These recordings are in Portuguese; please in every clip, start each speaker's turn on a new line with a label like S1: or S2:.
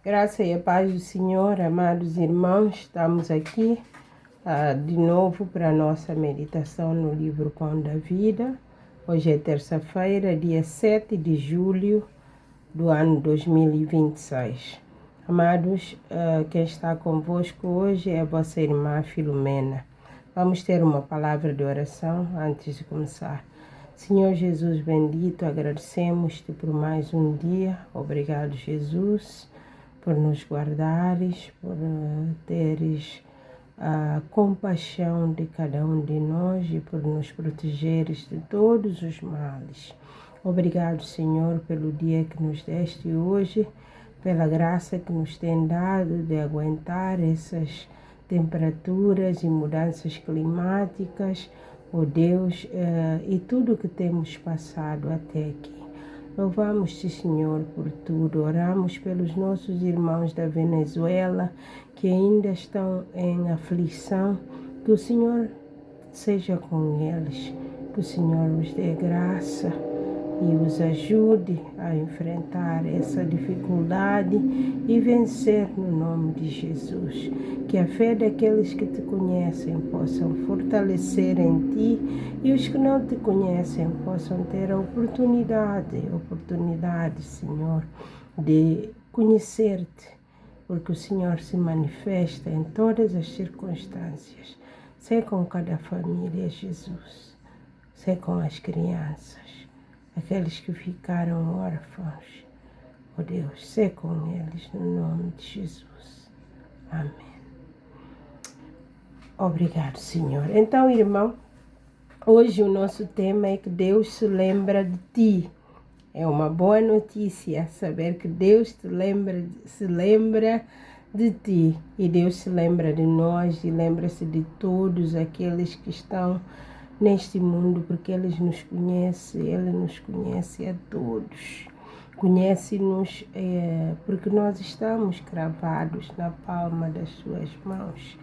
S1: Graça e a paz do Senhor, amados irmãos, estamos aqui de novo para a nossa meditação no livro Pão da Vida. Hoje é terça-feira, dia 7 de julho do ano 2026. Amados, quem está convosco hoje é a vossa irmã Filomena. Vamos ter uma palavra de oração antes de começar. Senhor Jesus bendito, agradecemos-te por mais um dia. Obrigado, Jesus, por nos guardares, por teres a compaixão de cada um de nós e por nos protegeres de todos os males. Obrigado, Senhor, pelo dia que nos deste hoje, pela graça que nos tem dado de aguentar essas temperaturas e mudanças climáticas, ó Deus, e tudo que temos passado até aqui. Louvamos-te, Senhor, por tudo. Oramos pelos nossos irmãos da Venezuela que ainda estão em aflição. Que o Senhor seja com eles, que o Senhor os dê graça e os ajude a enfrentar essa dificuldade e vencer no nome de Jesus. Que a fé daqueles que te conhecem possam fortalecer em ti e os que não te conhecem possam ter a oportunidade, Senhor, de conhecer-te, porque o Senhor se manifesta em todas as circunstâncias. Sê com cada família, Jesus. Sê com as crianças, aqueles que ficaram órfãos. Ó Deus, sê com eles no nome de Jesus. Amém. Obrigado, Senhor. Então, irmão, hoje o nosso tema é que Deus se lembra de ti. É uma boa notícia saber que Deus se lembra de ti. E Deus se lembra de nós e lembra-se de todos aqueles que estão neste mundo, porque Ele nos conhece a todos. Conhece-nos porque nós estamos cravados na palma das suas mãos.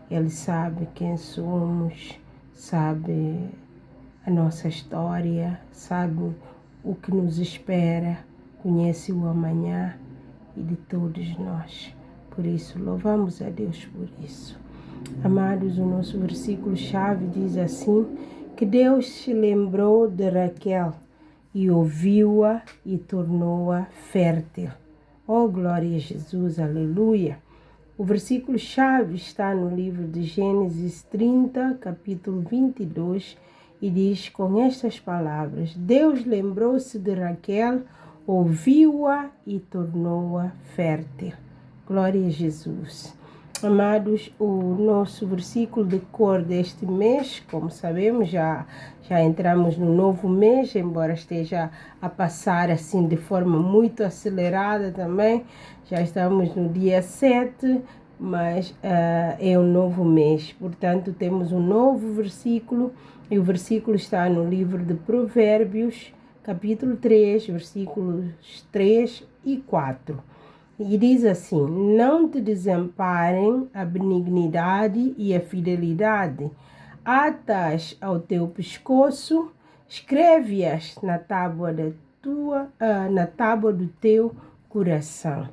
S1: Ele sabe quem somos, sabe a nossa história, sabe o que nos espera, conhece o amanhã e de todos nós. Por isso, louvamos a Deus por isso. Amados, o nosso versículo-chave diz assim, que Deus se lembrou de Raquel e ouviu-a e tornou-a fértil. Oh, glória a Jesus, aleluia! O versículo-chave está no livro de Gênesis 30, capítulo 22, e diz com estas palavras, Deus lembrou-se de Raquel, ouviu-a e tornou-a fértil. Glória a Jesus. Amados, o nosso versículo de cor deste mês, como sabemos, já entramos no novo mês, embora esteja a passar assim de forma muito acelerada também. Já estamos no dia 7, mas é um novo mês. Portanto, temos um novo versículo e o versículo está no livro de Provérbios, capítulo 3, versículos 3 e 4. E diz assim, não te desamparem a benignidade e a fidelidade. Atas ao teu pescoço, escreve-as na tábua do teu coração.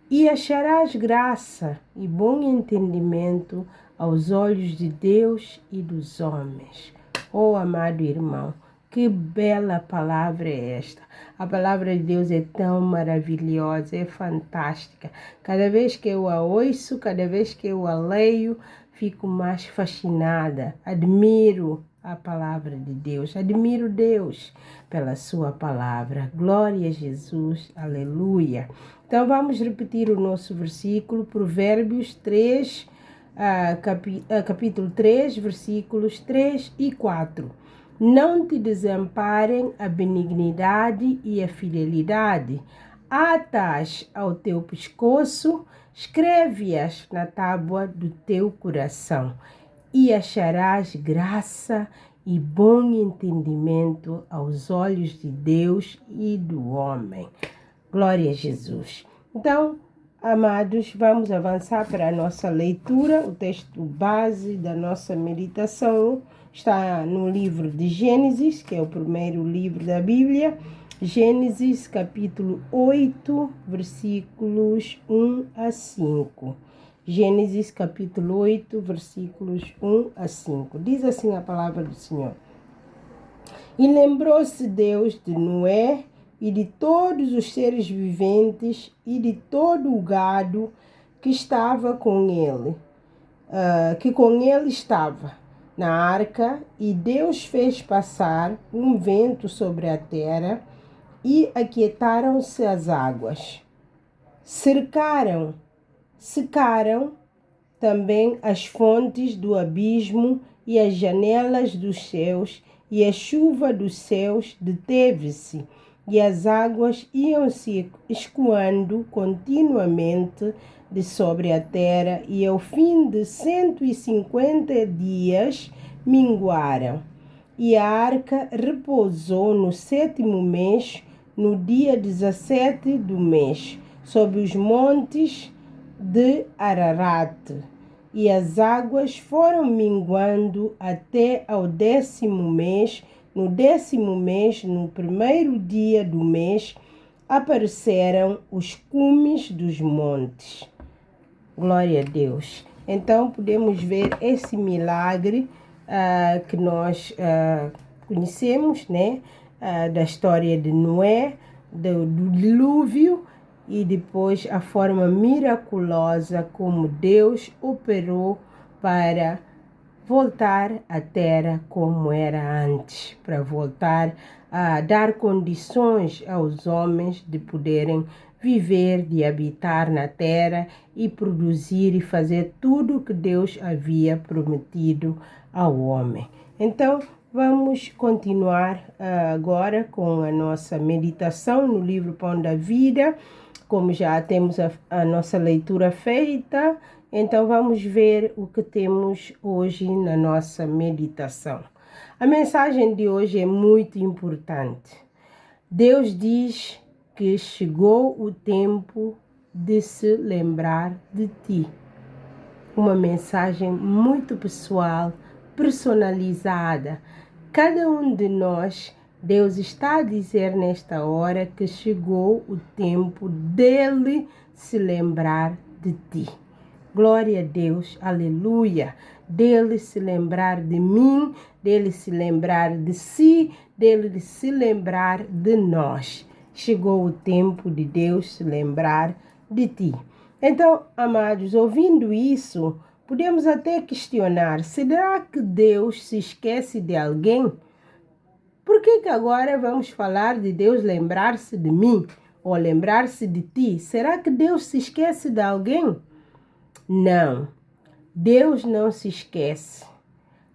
S1: E acharás graça e bom entendimento aos olhos de Deus e dos homens. Oh, amado irmão, que bela palavra é esta. A palavra de Deus é tão maravilhosa, é fantástica. Cada vez que eu a ouço, cada vez que eu a leio, fico mais fascinada. Admiro a palavra de Deus, admiro Deus pela sua palavra. Glória a Jesus, aleluia. Então vamos repetir o nosso versículo, Provérbios 3, capítulo 3, versículos 3 e 4. Não te desamparem a benignidade e a fidelidade. Atas ao teu pescoço, escreve-as na tábua do teu coração. E acharás graça e bom entendimento aos olhos de Deus e do homem. Glória a Jesus. Então, amados, vamos avançar para a nossa leitura. O texto base da nossa meditação está no livro de Gênesis, que é o primeiro livro da Bíblia, Gênesis capítulo 8, versículos 1 a 5. Gênesis capítulo 8, versículos 1 a 5. Diz assim a palavra do Senhor. E lembrou-se Deus de Noé e de todos os seres viventes e de todo o gado que estava com ele, que com ele estava na arca, e Deus fez passar um vento sobre a terra e aquietaram-se as águas. Secaram também as fontes do abismo e as janelas dos céus, e a chuva dos céus deteve-se, e as águas iam-se escoando continuamente de sobre a terra, e ao fim de 150 dias minguaram. E a arca repousou no 7º mês, no dia 17 do mês, sobre os montes de Ararat, e as águas foram minguando até ao 10º mês. No 10º mês, no 1º dia do mês, apareceram os cumes dos montes. Glória a Deus. Então, podemos ver esse milagre que nós conhecemos, né? Da história de Noé, do dilúvio, e depois a forma miraculosa como Deus operou para voltar à terra como era antes, para voltar a dar condições aos homens de poderem viver, de habitar na terra e produzir e fazer tudo o que Deus havia prometido ao homem. Então, vamos continuar agora com a nossa meditação no livro Pão da Vida. Como já temos a nossa leitura feita, então vamos ver o que temos hoje na nossa meditação. A mensagem de hoje é muito importante. Deus diz que chegou o tempo de se lembrar de ti. Uma mensagem muito pessoal, personalizada. Cada um de nós, Deus está a dizer nesta hora que chegou o tempo dele se lembrar de ti. Glória a Deus, aleluia. Dele se lembrar de mim, dele se lembrar de si, dele se lembrar de nós. Chegou o tempo de Deus se lembrar de ti. Então, amados, ouvindo isso, podemos até questionar: será que Deus se esquece de alguém? Por que agora vamos falar de Deus lembrar-se de mim ou lembrar-se de ti? Será que Deus se esquece de alguém? Não, Deus não se esquece,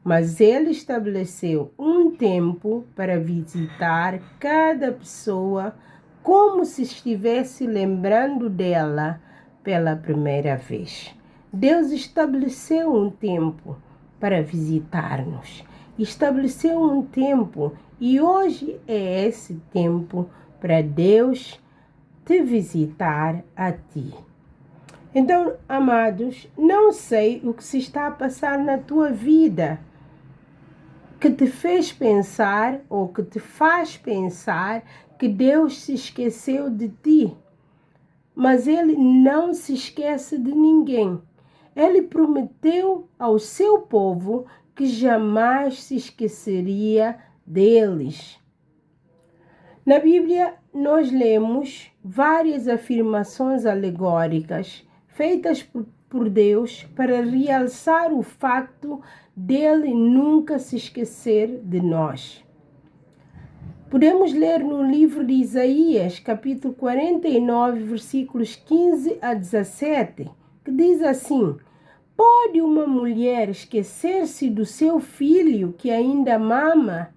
S1: mas Ele estabeleceu um tempo para visitar cada pessoa como se estivesse lembrando dela pela primeira vez. Deus estabeleceu um tempo para visitar-nos. Estabeleceu um tempo e hoje é esse tempo para Deus te visitar a ti. Então, amados, não sei o que se está a passar na tua vida que te fez pensar ou que te faz pensar que Deus se esqueceu de ti. Mas Ele não se esquece de ninguém. Ele prometeu ao seu povo que jamais se esqueceria deles. Na Bíblia, nós lemos várias afirmações alegóricas feitas por Deus para realçar o facto dele nunca se esquecer de nós. Podemos ler no livro de Isaías, capítulo 49, versículos 15 a 17, que diz assim: pode uma mulher esquecer-se do seu filho que ainda mama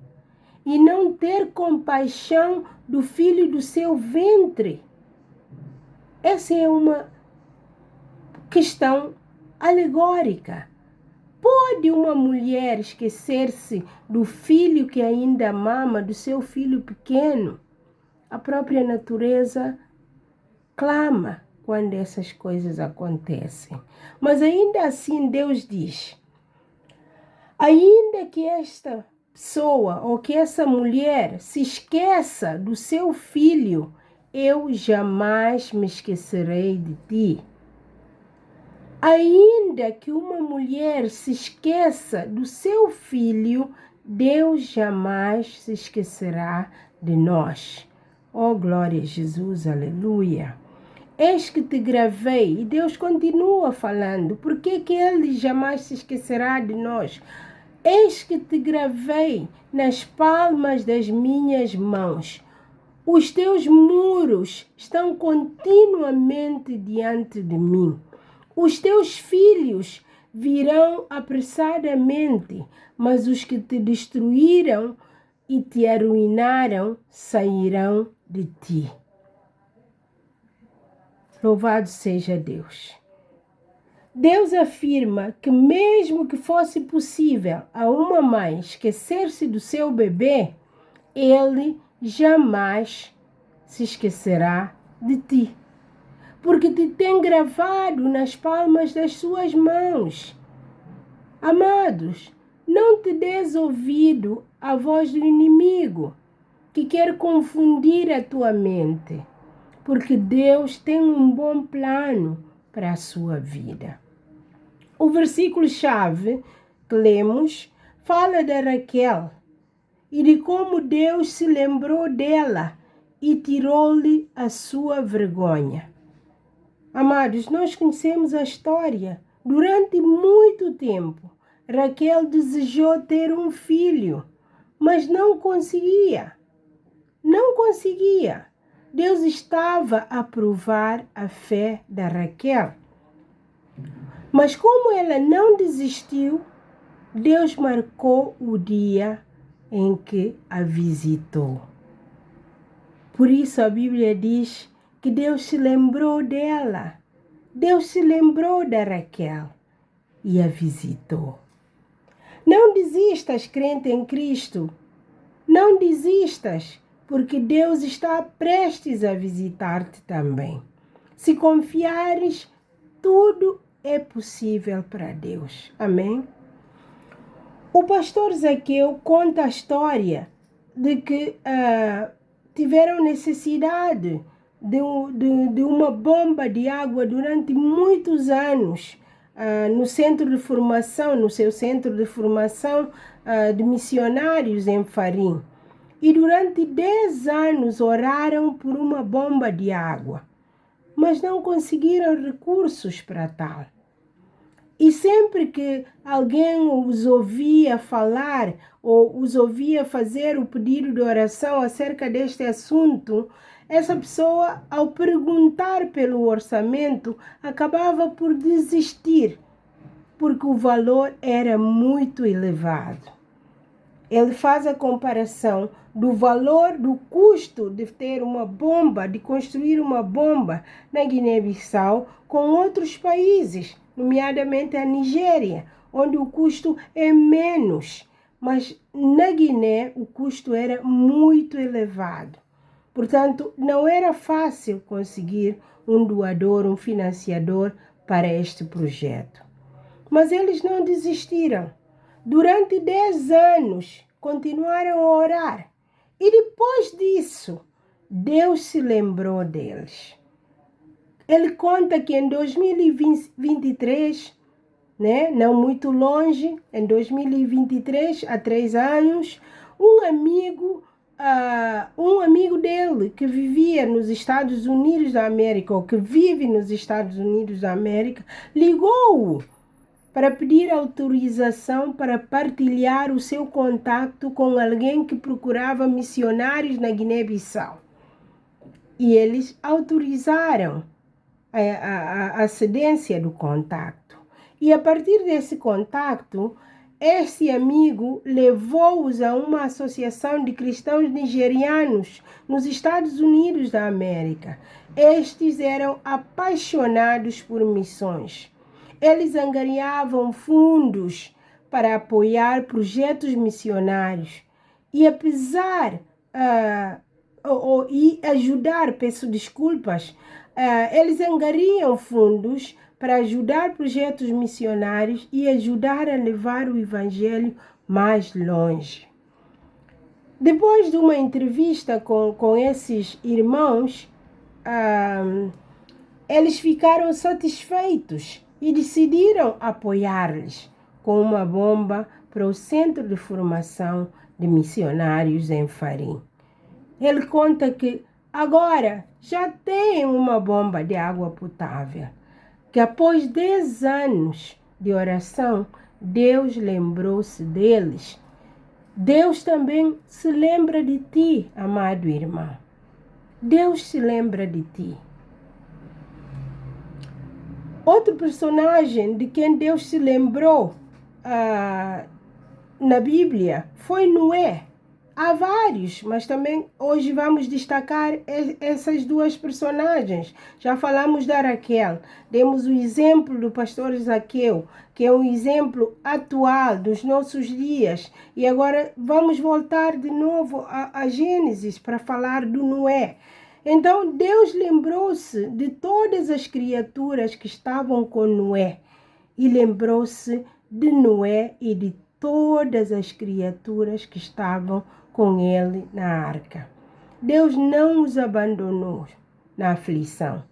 S1: e não ter compaixão do filho do seu ventre? Essa é uma questão alegórica. Pode uma mulher esquecer-se do filho que ainda mama, do seu filho pequeno? A própria natureza clama quando essas coisas acontecem. Mas ainda assim Deus diz: ainda que esta pessoa ou que essa mulher se esqueça do seu filho, eu jamais me esquecerei de ti. Ainda que uma mulher se esqueça do seu filho, Deus jamais se esquecerá de nós. Oh, glória a Jesus, aleluia. Eis que te gravei, e Deus continua falando, por que Ele jamais se esquecerá de nós? Eis que te gravei nas palmas das minhas mãos. Os teus muros estão continuamente diante de mim. Os teus filhos virão apressadamente, mas os que te destruíram e te arruinaram sairão de ti. Louvado seja Deus. Deus afirma que mesmo que fosse possível a uma mãe esquecer-se do seu bebê, Ele jamais se esquecerá de ti, porque te tem gravado nas palmas das suas mãos. Amados, não te des ouvido à voz do inimigo, que quer confundir a tua mente, porque Deus tem um bom plano para a sua vida. O versículo-chave que lemos fala de Raquel e de como Deus se lembrou dela e tirou-lhe a sua vergonha. Amados, nós conhecemos a história. Durante muito tempo, Raquel desejou ter um filho, mas não conseguia. Não conseguia. Deus estava a provar a fé da Raquel. Mas como ela não desistiu, Deus marcou o dia em que a visitou. Por isso a Bíblia diz que Deus se lembrou dela. Deus se lembrou da Raquel e a visitou. Não desistas, crente em Cristo. Não desistas, porque Deus está prestes a visitar-te também. Se confiares, tudo é possível para Deus. Amém? O pastor Zaqueu conta a história de que tiveram necessidade de uma bomba de água durante muitos anos no centro de formação, no seu centro de formação de missionários em Farim. E durante 10 anos oraram por uma bomba de água, mas não conseguiram recursos para tal. E sempre que alguém os ouvia falar ou os ouvia fazer o pedido de oração acerca deste assunto, essa pessoa, ao perguntar pelo orçamento, acabava por desistir, porque o valor era muito elevado. Ele faz a comparação do valor, do custo de ter uma bomba, de construir uma bomba na Guiné-Bissau com outros países, nomeadamente a Nigéria, onde o custo é menos. Mas na Guiné o custo era muito elevado. Portanto, não era fácil conseguir um doador, um financiador para este projeto. Mas eles não desistiram. Durante 10 anos, continuaram a orar. E depois disso, Deus se lembrou deles. Ele conta que em 2023, não muito longe, em 2023, há 3 anos, um amigo dele que vivia nos Estados Unidos da América, ou que vive nos Estados Unidos da América, ligou-o para pedir autorização para partilhar o seu contato com alguém que procurava missionários na Guiné-Bissau. E eles autorizaram a cedência do contato. E a partir desse contato, este amigo levou-os a uma associação de cristãos nigerianos nos Estados Unidos da América. Estes eram apaixonados por missões. Eles angariavam fundos para apoiar projetos missionários e eles angariam fundos para ajudar projetos missionários e ajudar a levar o evangelho mais longe. Depois de uma entrevista com esses irmãos, eles ficaram satisfeitos e decidiram apoiar-lhes com uma bomba para o Centro de Formação de Missionários em Farim. Ele conta que agora já tem uma bomba de água potável, que após 10 anos de oração, Deus lembrou-se deles. Deus também se lembra de ti, amado irmão. Deus se lembra de ti. Outro personagem de quem Deus se lembrou na Bíblia foi Noé. Há vários, mas também hoje vamos destacar essas duas personagens. Já falamos da Raquel, demos o exemplo do pastor Zaqueu, que é um exemplo atual dos nossos dias. E agora vamos voltar de novo a Gênesis para falar do Noé. Então Deus lembrou-se de todas as criaturas que estavam com Noé e lembrou-se de Noé e de todas as criaturas que estavam com ele na arca. Deus não os abandonou na aflição.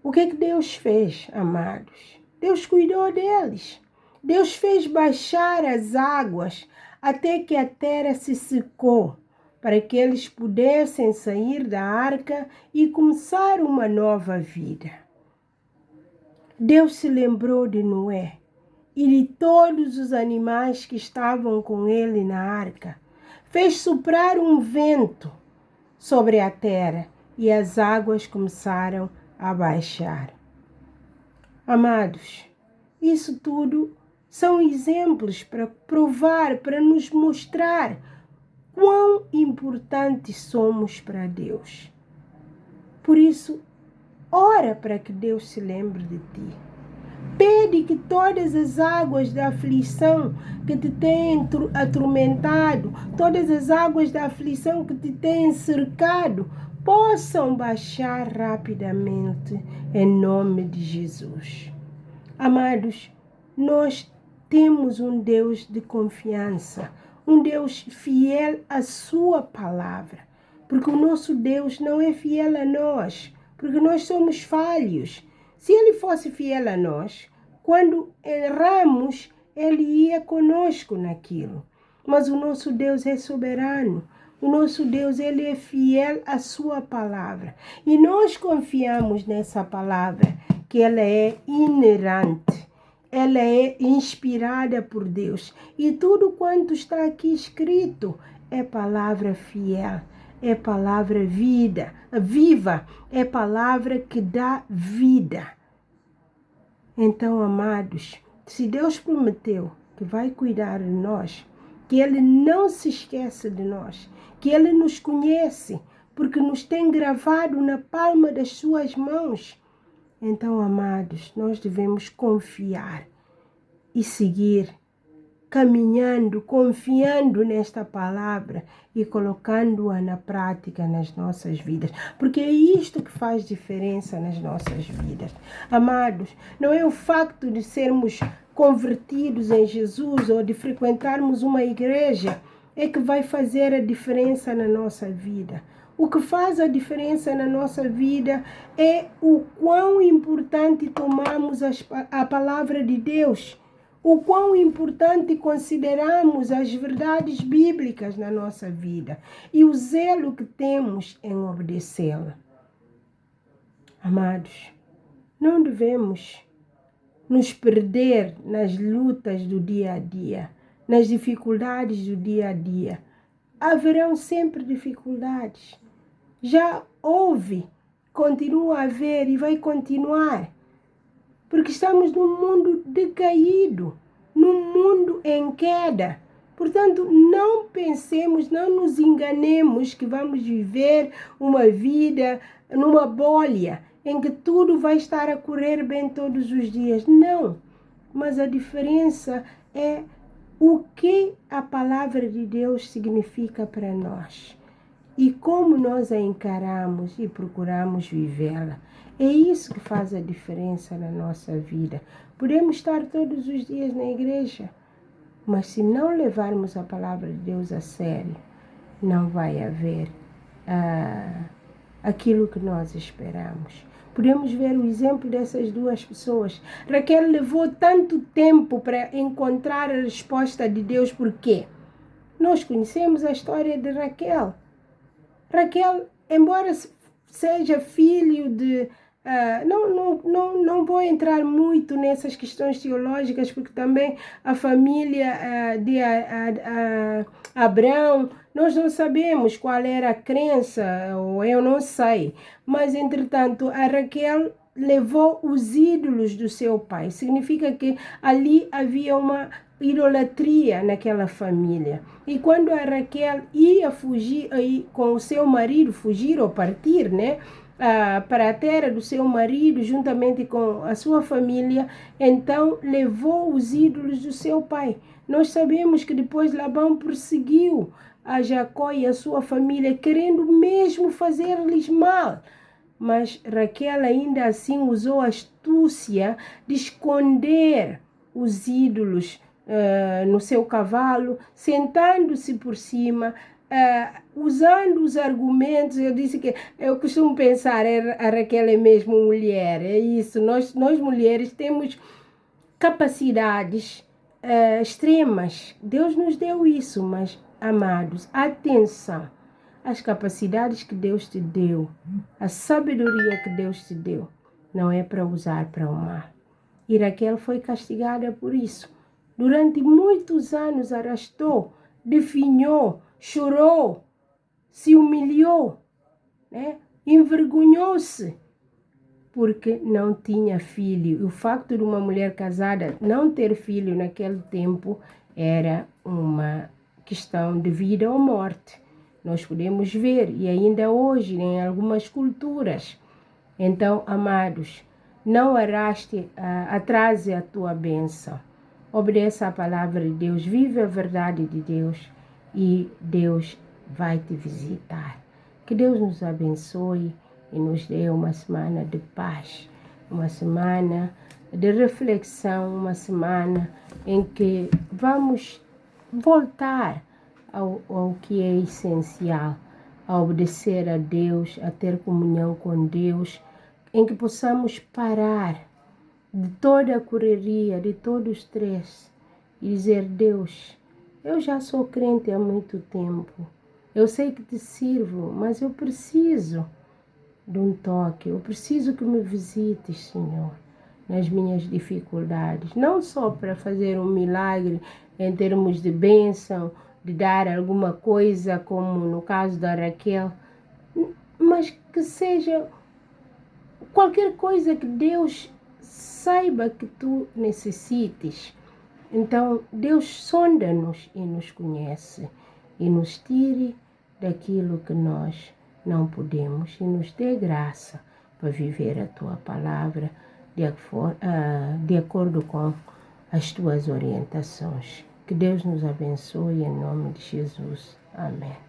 S1: O que Deus fez, amados? Deus cuidou deles. Deus fez baixar as águas até que a terra se secou, para que eles pudessem sair da arca e começar uma nova vida. Deus se lembrou de Noé e de todos os animais que estavam com ele na arca. Fez soprar um vento sobre a terra e as águas começaram a baixar. Amados, isso tudo são exemplos para provar, para nos mostrar quão importantes somos para Deus. Por isso, ora para que Deus se lembre de ti. Pede que todas as águas da aflição que te têm atormentado, todas as águas da aflição que te têm cercado, possam baixar rapidamente em nome de Jesus. Amados, nós temos um Deus de confiança, um Deus fiel à sua palavra, porque o nosso Deus não é fiel a nós, porque nós somos falhos. Se ele fosse fiel a nós, quando erramos, ele ia conosco naquilo. Mas o nosso Deus é soberano. O nosso Deus, ele é fiel à sua palavra. E nós confiamos nessa palavra, que ela é inerente. Ela é inspirada por Deus. E tudo quanto está aqui escrito é palavra fiel. É palavra viva, é palavra que dá vida. Então, amados, se Deus prometeu que vai cuidar de nós, que Ele não se esquece de nós, que Ele nos conhece, porque nos tem gravado na palma das suas mãos, então, amados, nós devemos confiar e seguir caminhando, confiando nesta palavra e colocando-a na prática nas nossas vidas. Porque é isto que faz diferença nas nossas vidas. Amados, não é o facto de sermos convertidos em Jesus ou de frequentarmos uma igreja é que vai fazer a diferença na nossa vida. O que faz a diferença na nossa vida é o quão importante tomamos a palavra de Deus, o quão importante consideramos as verdades bíblicas na nossa vida e o zelo que temos em obedecê-la. Amados, não devemos nos perder nas lutas do dia a dia, nas dificuldades do dia a dia. Haverão sempre dificuldades. Já houve, continua a haver e vai continuar. Porque estamos num mundo decaído, num mundo em queda. Portanto, não pensemos, não nos enganemos que vamos viver uma vida numa bolha, em que tudo vai estar a correr bem todos os dias. Não, mas a diferença é o que a palavra de Deus significa para nós e como nós a encaramos e procuramos vivê-la. É isso que faz a diferença na nossa vida. Podemos estar todos os dias na igreja, mas se não levarmos a palavra de Deus a sério, não vai haver aquilo que nós esperamos. Podemos ver o exemplo dessas duas pessoas. Raquel levou tanto tempo para encontrar a resposta de Deus. Por quê? Nós conhecemos a história de Raquel. Raquel, embora seja filho de... não vou entrar muito nessas questões teológicas, porque também a família de Abraão, nós não sabemos qual era a crença, ou eu não sei. Mas, entretanto, a Raquel levou os ídolos do seu pai. Significa que ali havia uma idolatria naquela família. E quando a Raquel ia fugir, com o seu marido, fugir ou partir, né? Para a terra do seu marido, juntamente com a sua família, então levou os ídolos do seu pai. Nós sabemos que depois Labão perseguiu a Jacó e a sua família, querendo mesmo fazer-lhes mal. Mas Raquel ainda assim usou a astúcia de esconder os ídolos no seu cavalo, sentando-se por cima, usando os argumentos. Eu disse que eu costumo pensar, a Raquel é mesmo mulher, é isso. Nós mulheres temos capacidades extremas. Deus nos deu isso, mas, amados, atenção. As capacidades que Deus te deu, a sabedoria que Deus te deu, não é para usar para o mal. E Raquel foi castigada por isso. Durante muitos anos arrastou, definhou, chorou, se humilhou, né? Envergonhou-se, porque não tinha filho. O facto de uma mulher casada não ter filho naquele tempo era uma questão de vida ou morte. Nós podemos ver, e ainda hoje, em algumas culturas. Então, amados, não atrase a tua bênção. Obedeça a palavra de Deus, vive a verdade de Deus e Deus vai te visitar. Que Deus nos abençoe e nos dê uma semana de paz, uma semana de reflexão, uma semana em que vamos voltar ao que é essencial, a obedecer a Deus, a ter comunhão com Deus, em que possamos parar de toda a correria, de todo o estresse e dizer: Deus, eu já sou crente há muito tempo, eu sei que te sirvo, mas eu preciso de um toque, eu preciso que me visites, Senhor, nas minhas dificuldades, não só para fazer um milagre em termos de bênção, de dar alguma coisa, como no caso da Raquel, mas que seja qualquer coisa que Deus saiba que tu necessites. Então, Deus sonda-nos e nos conhece e nos tire daquilo que nós não podemos e nos dê graça para viver a tua palavra de acordo com as tuas orientações. Que Deus nos abençoe em nome de Jesus. Amém.